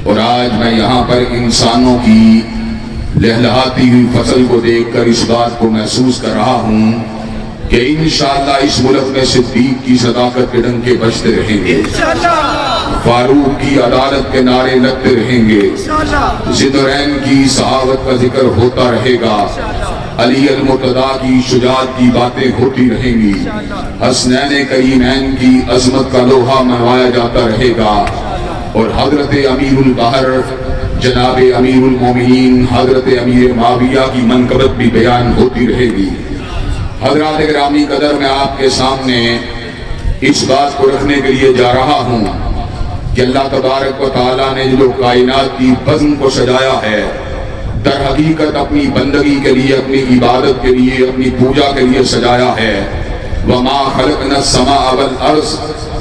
اور آج میں یہاں پر انسانوں کی لہلہاتی ہوئی فصل کو دیکھ کر اس بات کو محسوس کر رہا ہوں کہ انشاءاللہ اس ملک میں صدیق کی صداقت کے ڈنکے بجتے رہیں گے، فاروق کی عدالت کے نعرے لگتے رہیں گے، ذوالنورین کی صحابت کا ذکر ہوتا رہے گا، علی المرتضیٰ کی شجاعت کی باتیں ہوتی رہیں گی، حسنین کریمین کی عظمت کا لوہا منوایا جاتا رہے گا، اور حضرت امیر البحر جناب امیر المومنین حضرت امیر معاویہ کی منقبت بھی بیان ہوتی رہے گی۔ حضرات گرامی قدر، میں آپ کے سامنے اس بات کو رکھنے کے لیے جا رہا ہوں کہ اللہ تبارک و تعالیٰ نے جو کائنات کی بزم کو سجایا ہے، در حقیقت اپنی بندگی کے لیے، اپنی عبادت کے لیے، اپنی پوجا کے لیے سجایا ہے۔ وَمَا خَلَقْنَا السَّمَاءَ وَالْأَرْضَ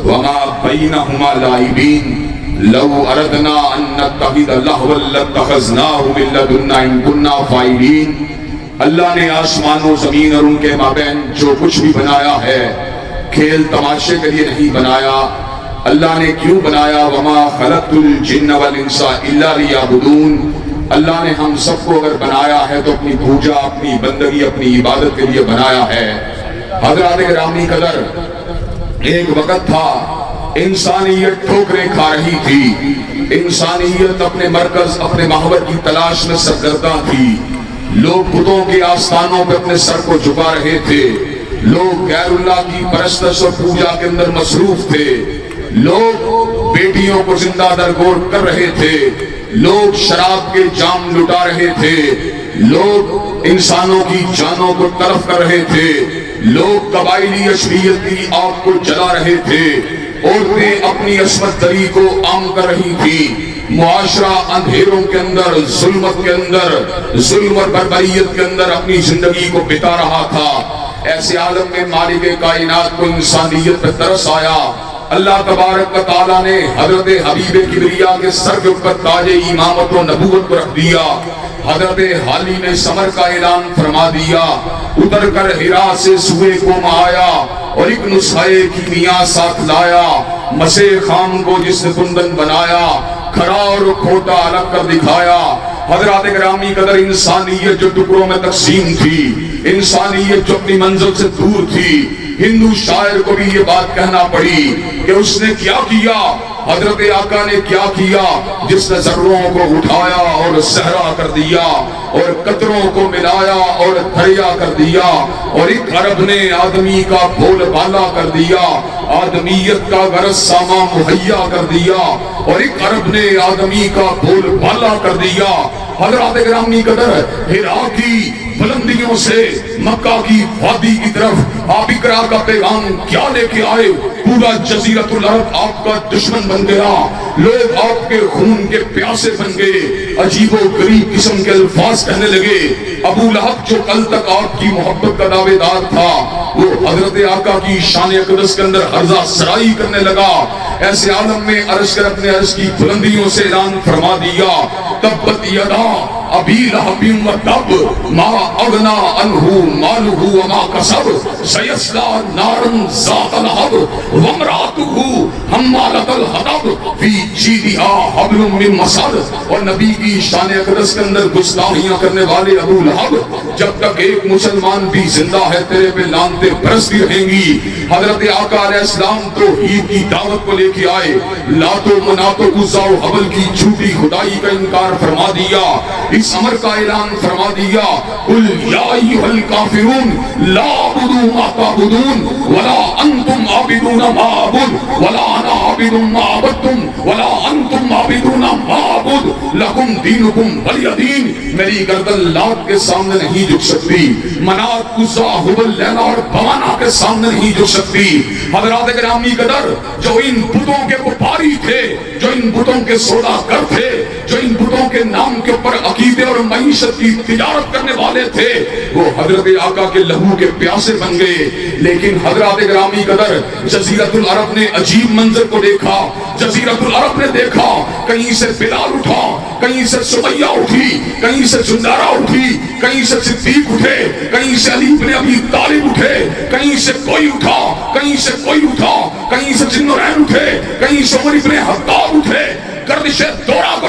وَمَا بَيْنَهُمَا لَاعِبِينَ لَوْ أَرَدْنَا أَن نَّتَّخِذَ لَهْوًا لَّاتَّخَذْنَاهُ مِن لَّدُنَّا إِن كُنَّا فَاعِلِينَ۔ اللہ نے آسمان و زمین اور ان کے مابین جو کچھ بھی بنایا ہے، کھیل تماشے کے لیے نہیں بنایا۔ اللہ نے کیوں بنایا؟ وَمَا خَلَقْتُ الْجِنَّ وَالْإِنسَ إِلَّا لِيَعْبُدُونَ۔ اللہ نے ہم سب کو اگر بنایا ہے تو اپنی پوجا، اپنی بندگی، اپنی عبادت کے لیے بنایا ہے۔ حضرات گرامی قدر، ایک وقت تھا انسانیت ٹھوکریں کھا رہی تھی، انسانیت اپنے مرکز، اپنے محور کی تلاش میں سرگرداں تھی۔ لوگ بتوں کے آستانوں پہ اپنے سر کو جھکا رہے تھے، لوگ غیر اللہ کی پرستش اور پوجا کے اندر مصروف تھے، لوگ بیٹیوں کو زندہ درگور کر رہے تھے، لوگ شراب کے جام لٹا رہے تھے، لوگ انسانوں کی جانوں کو تلف کر رہے تھے، لوگ قبائلی عصبیت کی آگ کو جلا رہے تھے، عورتیں اپنی عصمت دری کو عام کر رہی تھی، معاشرہ اندھیروں کے اندر، ظلمت کے اندر، ظلم اور بربریت کے اندر اپنی زندگی کو بتا رہا تھا۔ ایسے عالم میں مالک کائنات کو انسانیت پہ ترس آیا۔ اللہ تبارک و تعالیٰ نے حضرت حبیب کبریا کے سر کے اوپر تاج امامت و نبوت کو رکھ دیا۔ حضرت حالی نے سمر کا اعلان فرما دیا، اتر کر ہرا سے سوئے قوم آیا اور ایک نسخہ کیمیا ساتھ لایا، مسے خام کو جس نے کندن بنایا، کھڑا اور کھوٹا الگ کر دکھایا۔ حضرات گرامی قدر، انسانیت جو ٹکڑوں میں تقسیم تھی، انسانیت جو اپنی منزل سے دور تھی، ہندو شاعر کو بھی یہ بات کہنا پڑی کہ اس نے کیا کیا، حضرت آقا نے کیا کیا، جس نے ذروں کو اٹھایا اور صحرا کر دیا، اور قطروں کو ملایا اور دریا کر دیا، اور ایک عرب نے آدمی کا بول بالا کر دیا، آدمیت کا غرض ساما مہیا کر دیا، اور ایک عرب نے آدمی کا بول بالا کر دیا۔ حضرات گرامی قدر، ہرا کی بلندیوں سے مکہ کی وادی کی طرف آپ اقرا کا پیغام کیا لے کے آئے؟ پورا جزیرۃ العرب آپ کا دشمن بن گیا، لوگ آپ کے خون کے پیاسے بن گئے، عجیب و غریب قسم کے الفاظ کہنے لگے۔ ابو لہب جو کل تک آپ کی محبت کا دعوے دار تھا، وہ حضرت آقا کی شان اقدس کے اندر ہرزہ سرائی کرنے لگا۔ ایسے عالم میں عرش کر اپنے عرش کی بلندیوں سے اعلان فرما دیا، تبت یدا ابی لہب وتب ما اغنی عنہ مالہ وما کسب سیصلی نارا ذات لہب وامرأتہ حمالۃ الحطب فی جیدہا حبل من مسد۔ اور نبی کی شان اقدس کے اندر گستاخیاں کرنے والے ابو لہب، جب تک ایک مسلمان بھی زندہ ہے تیرے پہ لعنتیں برستی رہیں گی۔ حضرت آقا علیہ السلام توحید کی دعوت کو لے کے آئے، لات و منات و عزا و حبل کی جھوٹی خدائی کا انکار فرما دیا، اس امر کا اعلان فرما دیا، قل یا ایھا الکافرون لا اعبد ما تعبدون ولا انتم عابدون ما اعبد ولا انا عابد ما عبدتم ولا انتم عابدون ما اعبد لکم دینکم ولی دین۔ میری گردن لات کے سامنے نہیں جھک سکتی، منات عزا حبل لیلا اور بوانا کے سامنے نہیں جھک سکتی۔ حضرات گرامی قدر، جو ان بتوں کے وپاری تھے، جو ان بتوں کے سوداگر تھے، جو ان بتوں کے نام کے اوپر عقیدے اور معیشت کی تجارت کرنے والے تھے، وہ حضرت آقا کے لہو کے پیاسے بن گئے۔ لیکن حضرات گرامی قدر، جزیرۃ العرب نے عجیب منظر کو دیکھا، جزیرۃ العرب نے دیکھا، کہیں سے بلال اٹھا، کہیں سے سمیہ اٹھی، کہیں سے زنارہ اٹھی، کہیں سے صدیق اٹھے، کہیں سے علی بن ابی طالب اٹھے، کہیں سے کوئی اٹھا، کہیں سے کوئی اٹھا، کہیں سے ذوالنورین اٹھے، کہیں سے عمر بن خطاب اٹھے۔ گردش دورہ کو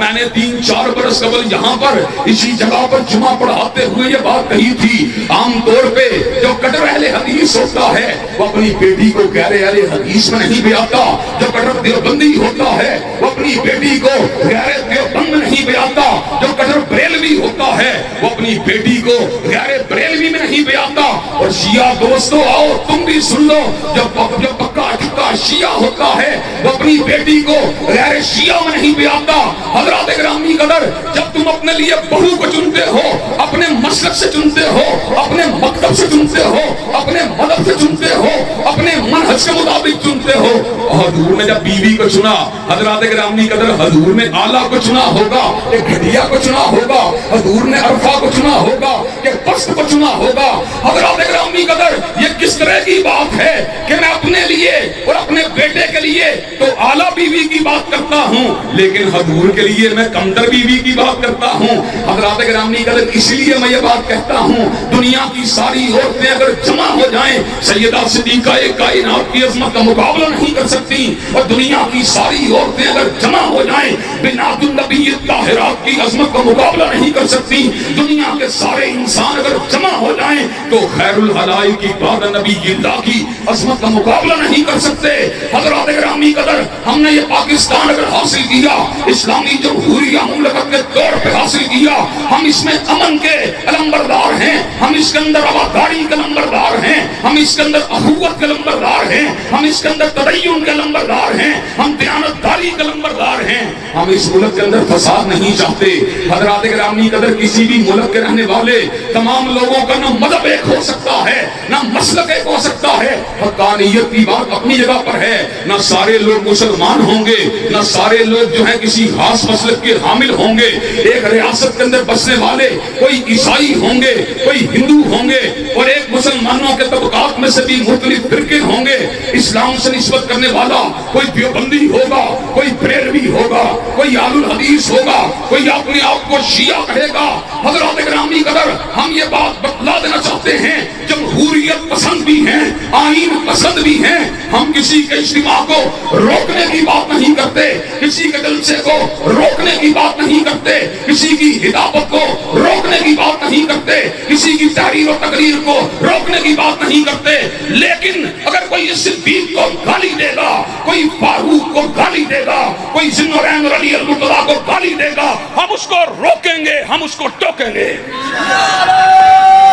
میں نے 3-4 برس قبل یہاں پر اسی جگہ پر جمعہ پڑھاتے ہوئے یہ بات کہی تھی، عام طور پہ جو کٹر اہل حدیث ہوتا ہے وہ اپنی بیٹی کو غیر اہل حدیث میں نہیں بیاتا، جو کٹر دیوبندی ہوتا ہے وہ اپنی بیٹی کو غیر دیوبند میں نہیں بیاتا، جو کٹر بریلوی ہوتا ہے وہ اپنی بیٹی کو غیر بریلوی میں نہیں بیاتا۔ اور شیعہ دوستو آؤ تم بھی سن لو، جو پکا ٹھکا شیعہ ہوتا ہے وہ اپنی بیٹی کو غیر شیعہ میں نہیں بیاتا۔ حضرات گرامی قدر، جب تم اپنے لیے بہو کو چنتے ہو، اپنے مسلک سے چنتے ہو، اپنے مکتب سے چنتے ہو، اپنے مذہب سے چنتے ہو، اپنے منہج کے مطابق چنتے ہو، حضور نے جب بیوی کو چنا، حضرات گرامی قدر حضور نے آلہ کو چنا ہوگا کہ گھٹیا کو چنا ہوگا، حضور نے عرفہ کو چنا ہوگا کہ پست کو چنا ہوگا۔ حضرات گرامی قدر یہ کس طرح کی بات ہے کہ میں اپنے لیے اور اپنے بیٹے کے لیے تو اعلیٰ بیوی کی بات کرتا ہوں، لیکن حضور کے لیے میں کمتر بیوی کی بات کرتا ہوں۔ حضرات گرامی قدر اس لیے میں یہ بات کہتا ہوں، دنیا کی ساری عورتیں اگر جمع ہو جائیں سیدہ صدیقہ کائنات کی عظمت کا مقابلہ نہیں کر سکتی، اور دنیا کی ساری عورتیں اگر جمع ہو جائیں بنات النبی الطاہرات کی عظمت کا مقابلہ نہیں کر سکتی، دنیا کے سارے انسان اگر جمع ہو جائیں تو خیر الخلائق کی بعد نبی اللہ کی عظمت کا مقابلہ نہیں کر سکتے۔ حضرات گرامی قدر ہم نے یہ پاکستان اگر حاصل کیا، اسلامی جمہوریہ مملکت کے طور پہ حاصل کیا، ہم اس میں امن کے علمبردار ہیں، ہم اس کے اندر آباداری کے علمبردار ہیں، ہم اس کے اندر اخوت کے علمبردار ہیں، ہم اس کے اندر تدین کے علمبردار ہیں، ہم دیانتداری کے علمبردار ہیں۔ ہم اس ملک کے اندر فساد نہیں چاہتے۔ حضرات گرامی قدر کسی بھی ملک کے رہنے والے تمام لوگوں کا نہ مذہب ایک ہو سکتا ہے، نہ مسلک ایک ہو سکتا ہے، حقانیت کی بات اپنی جگہ پر ہے، نہ سارے لوگ مسلمان ہوں گے، نہ سارے لوگ جو ہیں کسی خاص مسلک کے حامل ہوں گے۔ ایک ریاست کے اندر بسنے والے کوئی عیسائی ہوں گے، کوئی ہندو ہوں گے، اور ایک مسلمانوں کے طبقات میں سے بھی مختلف فرقے ہوں گے۔ اسلام سے نسبت کرنے والا کوئی دیوبندی ہوگا، کوئی بریلوی ہوگا، کوئی آل الحدیث ہوگا، کوئی اپنے آپ کو شیعہ کہے گا۔ حضرات گرامی قدر ہم یہ بات بتلا دینا چاہتے ہیں، جمہوریت پسند بھی ہیں، آئین پسند بھی ہیں، ہم کسی کے اجتماع کو روکنے کی بات نہیں کرتے، کسی کے جلسے کو روکنے کی بات نہیں کرتے، کسی کی ہدایت کو روکنے کی بات نہیں کرتے، کسی کی تحریر و تقریر کو روکنے کی بات نہیں کرتے، لیکن اگر کوئی صدیق کو گالی دے گا، کوئی فاروق کو گالی دے گا، کوئی ذی النورین اور علی المرتضیٰ کو گالی دے گا، ہم اس کو روکیں گے، ہم اس کو ٹوکیں گے۔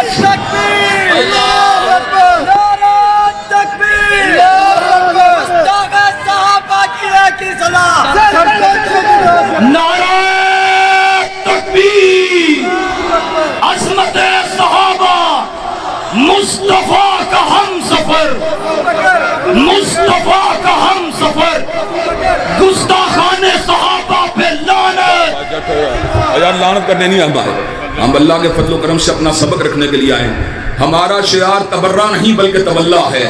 تکبیر، اللہ اکبر، نعرہ تکبیر، مصطفی صحابہ کی ایک ہی صلاح، نعرہ تکبیر، عظمت صحابہ، مصطفیٰ کا ہم سفر، مصطفیٰ کا ہم سفر، گستاخان صحابہ پہ لعنت۔ یار لعنت کرنے نہیں ہم آئے، ہم اللہ کے فضل و کرم سے اپنا سبق رکھنے کے لیے آئے ہیں۔ ہمارا شعار تبرہ نہیں بلکہ تولا ہے۔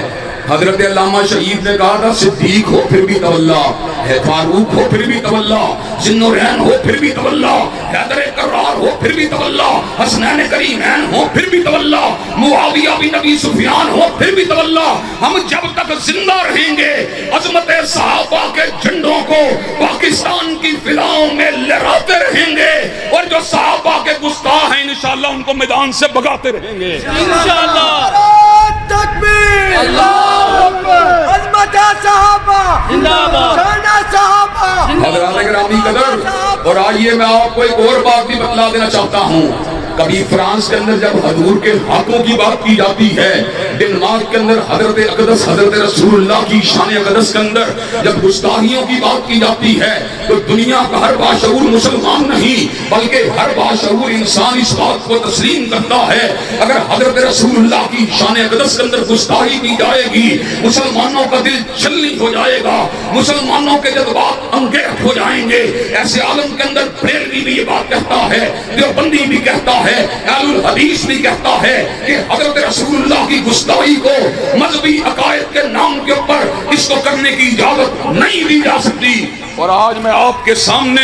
حضرت علامہ شہید نے کہا تھا صدیق ہو پھر بھی تولا ہے، فاروق ہو پھر بھی تولا، ذی النورین ہو پھر بھی تولا، حیدر کرار ہو پھر بھی تولا، حسنین کریمین ہو پھر بھی تولا، معاویہ بن ابی سفیان ہو پھر بھی تولا۔ ہم جب تک زندہ رہیں گے عظمت صحابہ کے جھنڈوں کو پاکستان کی فضاؤں میں لہراتے رہیں گے، اور جو صحابہ کے گستاخ ہیں انشاءاللہ ان کو میدان سے بھگاتے رہیں گے انشاءاللہ۔ تکبیر، اللہ اکبر، عظمت صحابہ زندہ باد، شان صحابہ۔ حضرات گرامی قدر، اور آئیے میں آپ کو ایک اور بات بھی بتلا دینا چاہتا ہوں۔ کبھی فرانس کے اندر جب حضور کے ہاتھوں کی بات کی جاتی ہے، ڈنمارک کے اندر حضرت اقدس حضرت رسول اللہ کی شان اقدس کے اندر جب گستاخیوں کی بات کی جاتی ہے، تو دنیا کا ہر باشعور مسلمان نہیں بلکہ ہر باشعور انسان اس بات کو تسلیم کرتا ہے، اگر حضرت رسول اللہ کی شان اقدس کے اندر گستاخی کی جائے گی مسلمانوں کا دل چھلنی ہو جائے گا، مسلمانوں کے جذبات انگیخت ہو جائیں گے۔ ایسے عالم کے اندر بریلوی بھی یہ بات کہتا ہے، دیوبندی بھی کہتا ہے، ہے، اہل الحدیث بھی کہتا ہے کہ حضرت رسول اللہ کی گستاخی کو مذہبی عقائد کے نام کے اوپر اس کو کرنے کی اجازت نہیں دی جا سکتی۔ اور آج میں آپ کے سامنے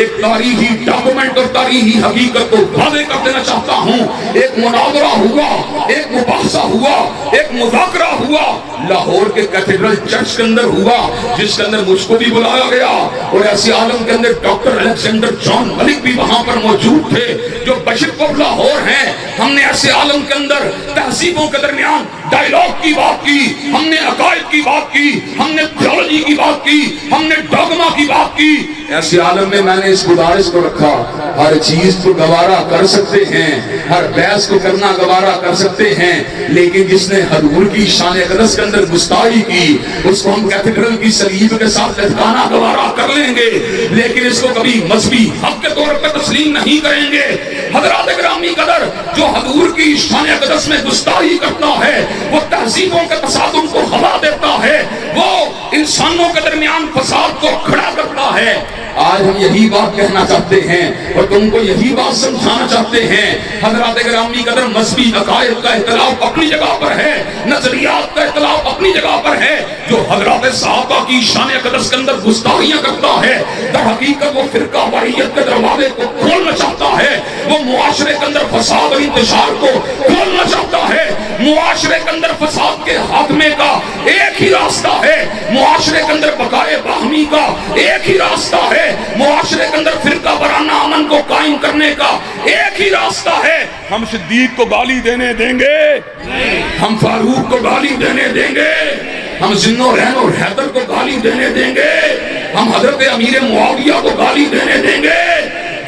ایک تاریخی ڈاکومنٹ اور تاریخی حقیقت کو واضح کر دینا چاہتا ہوں۔ ایک مناظرہ ہوا، ایک مباحثہ ہوا، ایک مذاکرہ ہوا لاہور کے کیتھیڈرل چرچ کے اندر ہوا، جس کے اندر مجھ کو بھی بلایا گیا، اور ایسے عالم کے اندر ڈاکٹر الیگزینڈر جان ملک بھی وہاں پر موجود تھے جو بشپ آف لاہور ہیں۔ ہم نے ایسے عالم کے اندر تہذیبوں کے درمیان ڈائیلاگ کی بات کی، ہم نے عقائد کی بات کی، ہم نے تھیولوجی کی بات کی، ہم نے ڈوگما کی بات کی۔ ایسے عالم میں میں نے اس گزارش کو رکھا، ہر چیز کو گوارا کر سکتے ہیں، ہر بحث کو کرنا گوارا کر سکتے ہیں، لیکن جس نے حضور کی شان اقدس کے اندر گستاخی کی اس کو ہم کیتھیڈرل کی صلیب کے ساتھ لٹکانا گوارا کر لیں گے، لیکن اس کو کبھی مذہبی حق کے طور پر تسلیم نہیں کریں گے۔ حضرات گرامی قدر، جو حضور کی شان اقدس میں گستاخی کرتا ہے، وہ تہذیبوں کے تصادم کو ہوا دیتا ہے، وہ انسانوں کے درمیان فساد کو کھڑا کرتا ہے۔ آج ہم یہی بات کہنا چاہتے ہیں اور تم کو یہی بات سمجھانا چاہتے ہیں۔ حضرات گرامی قدر، مذہبی عقائد کا اختلاف اپنی جگہ پر ہے، نظریات کا اختلاف اپنی جگہ پر ہے۔ جو حضرات صحابہ کی شان اقدس کے اندر گستاخیاں کرتا ہے، در حقیقت وہ فرقہ واریت کے دروازے کو کھولنا چاہتا ہے، وہ معاشرے کے اندر فساد اور انتشار کو کھولنا چاہتا ہے۔ معاشرے کے اندر فساد کے خاتمے کا ایک ہی راستہ ہے، معاشرے کے اندر بقائے باہمی کا ایک ہی راستہ ہے، معاشرے کے اندر فرقہ وارانہ امن کو قائم کرنے کا ایک ہی راستہ ہے۔ ہم صدیق کو گالی دینے دیں گے؟ ہم فاروق کو گالی دینے دیں گے؟ ہم ذوالنورین اور حیدر کو گالی دینے دیں گے؟ ہم حضرت امیر معاویہ کو گالی دینے دیں گے؟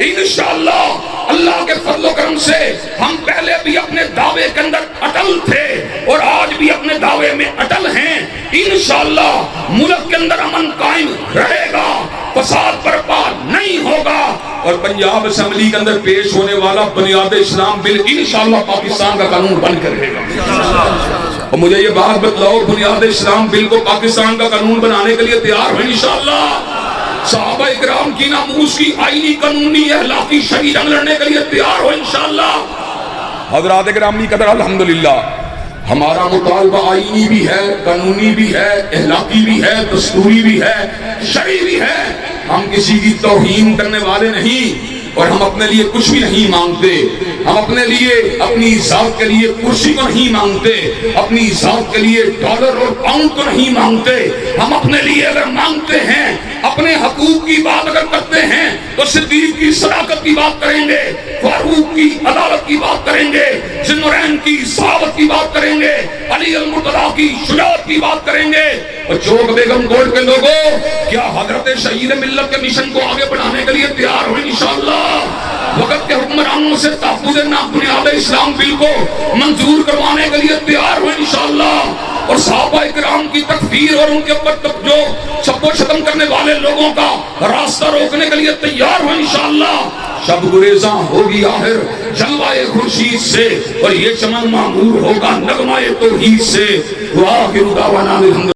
انشاءاللہ اللہ کے فضل و کرم سے ہم پہلے بھی اپنے دعوے کے اندر اٹل تھے اور آج بھی اپنے دعوے میں اٹل ہیں۔ انشاءاللہ ملک کے اندر امن قائم رہے گا، فساد برپا نہیں ہوگا، اور پنجاب اسمبلی کے اندر پیش ہونے والا بنیاد اسلام بل انشاءاللہ پاکستان کا قانون بن کر رہے گا۔ اور مجھے یہ بات بتلاؤ، بنیاد اسلام بل کو پاکستان کا قانون بنانے کے لیے تیار ہو انشاءاللہ؟ صحابہ اکرام کی ناموس کی آئینی قانونی اخلاقی شرعی جنگ لڑنے کے لیے تیار ہو انشاءاللہ؟ حضرات گرامی قدر، الحمدللہ ہمارا مطالبہ آئینی بھی ہے، قانونی بھی ہے، اخلاقی بھی ہے، دستوری بھی ہے، شرعی بھی ہے۔ ہم کسی کی توہین کرنے والے نہیں، اور ہم اپنے لیے کچھ بھی نہیں مانگتے۔ ہم اپنے لیے اپنی ذات کے لیے کرسی کو نہیں مانگتے، اپنی ذات کے لیے ڈالر اور پاؤنڈ کو نہیں مانگتے۔ ہم اپنے لیے اگر مانگتے ہیں، اپنے حقوق کی بات اگر کرتے ہیں، تو صدیق کی صداقت کی بات کریں گے، فاروق کی عدالت کی بات کریں گے، ذوالنورین کی صحابت کی بات کریں گے، علی المرتضیٰ کی شجاعت کی بات کریں گے۔ اور چوک بیگم کوٹ کے لوگوں، کیا حضرت شہید ملت کے مشن کو آگے بڑھانے کے لیے تیار ہو انشاءاللہ؟ وقت کے حکمرانوں سے تحفظ نام بنیاد اسلام بل کو منظور کروانے کے لیے تیار ہو انشاءاللہ؟ اور صحابہ اکرام کی تکفیر اور ان کے اوپر جو چپ و شتم کرنے والے لوگوں کا راستہ روکنے کے لیے تیار ہو انشاءاللہ؟ شب گریزاں ہوگی آخر جلوائے خورشید سے، اور یہ چمن معمور ہوگا نغمہ توحید سے۔ وآخر دعوانا الحمد